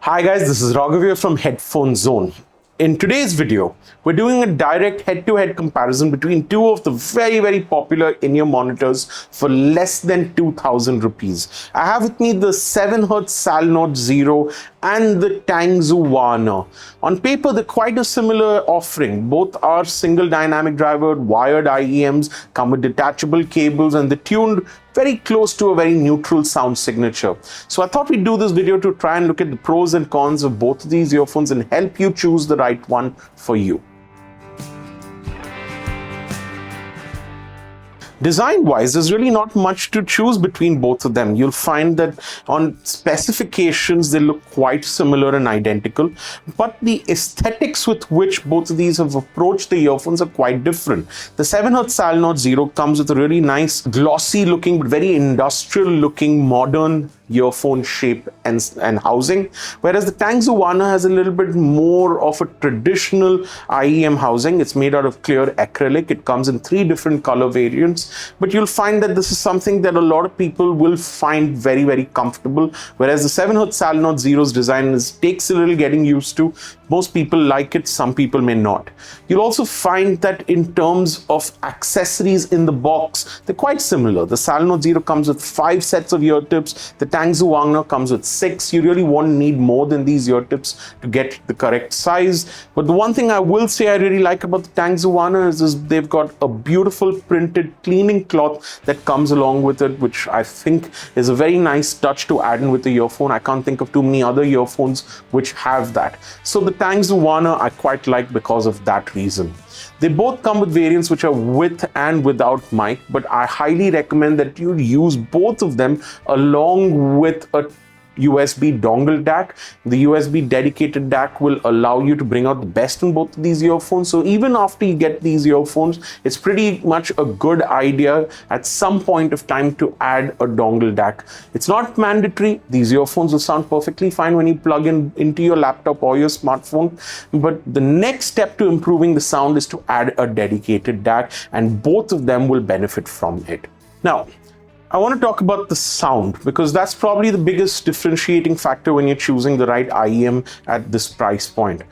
Hi guys, this is Raghav from Headphone Zone. In today's video, we're doing a direct head-to-head comparison between two of the very popular in-ear monitors for less than 2,000 rupees. I have with me the 7Hz Salnotes Zero and the TANGZU Wan'er. On paper, they're quite a similar offering. Both are single dynamic driver, wired IEMs, come with detachable cables, and they're tuned very close to a very neutral sound signature. So I thought we'd do this video to try and look at the pros and cons of both of these earphones and help you choose the right one for you. Design-wise, there's really not much to choose between both of them. You'll find that on specifications, they look quite similar and identical, but the aesthetics with which both of these have approached the earphones are quite different. The 7Hz Salnotes Zero comes with a really nice, glossy-looking, but very industrial-looking, modern earphone shape and housing, whereas the TANGZU Wan'er has a little bit more of a traditional IEM housing. It's made out of clear acrylic. It comes in 3 different color variants, but you'll find that this is something that a lot of people will find very comfortable, whereas the 7Hz Salnotes Zero's design takes a little getting used to. Most people like it, some people may not. You'll also find that in terms of accessories in the box, they're quite similar. The Salnotes Zero comes with 5 sets of ear tips. The TANGZU Wan'er comes with 6. You really won't need more than these ear tips to get the correct size. But the one thing I will say I really like about the TANGZU Wan'er is they've got a beautiful printed cleaning cloth that comes along with it, which I think is a very nice touch to add in with the earphone. I can't think of too many other earphones which have that. So the TANGZU Wan'er I quite like because of that reason. They both come with variants which are with and without mic, but I highly recommend that you use both of them along with a USB dongle DAC. The USB dedicated DAC will allow you to bring out the best in both of these earphones. So even after you get these earphones, it's pretty much a good idea at some point of time to add a dongle DAC. It's not mandatory. These earphones will sound perfectly fine when you plug into your laptop or your smartphone. But the next step to improving the sound is to add a dedicated DAC, and both of them will benefit from it. Now, I want to talk about the sound because that's probably the biggest differentiating factor when you're choosing the right IEM at this price point.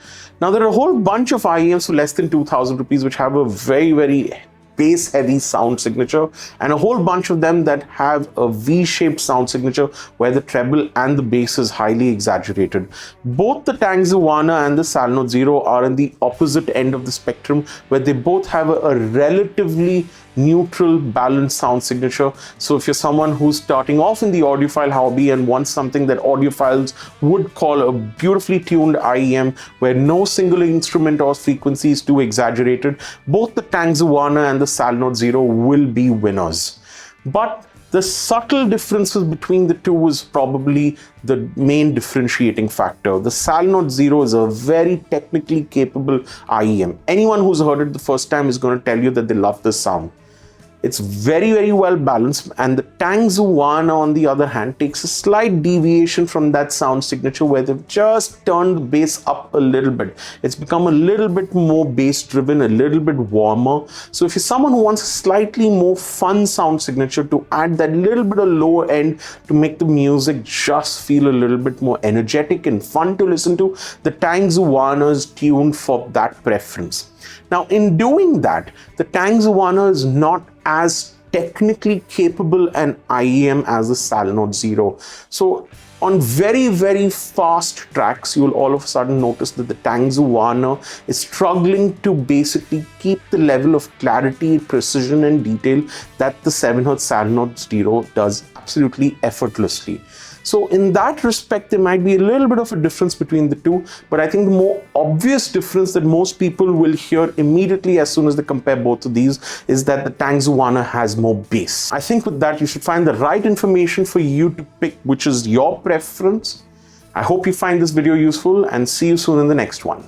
Now, there are a whole bunch of IEMs for less than 2,000 rupees which have a very bass heavy sound signature, and a whole bunch of them that have a V-shaped sound signature where the treble and the bass is highly exaggerated. Both the TANGZU Wan'er and the Salnotes Zero are in the opposite end of the spectrum, where they both have a relatively neutral, balanced sound signature. So if you're someone who's starting off in the audiophile hobby and wants something that audiophiles would call a beautifully tuned IEM where no single instrument or frequency is too exaggerated, both the TANGZU Wan'er and the Salnotes Zero will be winners. But the subtle differences between the two is probably the main differentiating factor. The Salnotes Zero is a very technically capable IEM. Anyone who's heard it the first time is going to tell you that they love the sound. It's very well balanced, and the TANGZU Wan'er, on the other hand, takes a slight deviation from that sound signature where they've just turned the bass up a little bit. It's become a little bit more bass driven, a little bit warmer. So if you're someone who wants a slightly more fun sound signature to add that little bit of lower end to make the music just feel a little bit more energetic and fun to listen to, the TANGZU Wan'er is tuned for that preference. Now, in doing that, the TANGZU Wan'er is not as technically capable an IEM as the Salnotes Zero. So on very fast tracks, you'll all of a sudden notice that the TANGZU Wan'er is struggling to basically keep the level of clarity, precision and detail that the 7Hz Salnotes Zero does absolutely effortlessly. So in that respect, there might be a little bit of a difference between the two, but I think the more obvious difference that most people will hear immediately as soon as they compare both of these is that the TANGZU Wan'er has more bass. I think with that, you should find the right information for you to pick which is your preference. I hope you find this video useful and see you soon in the next one.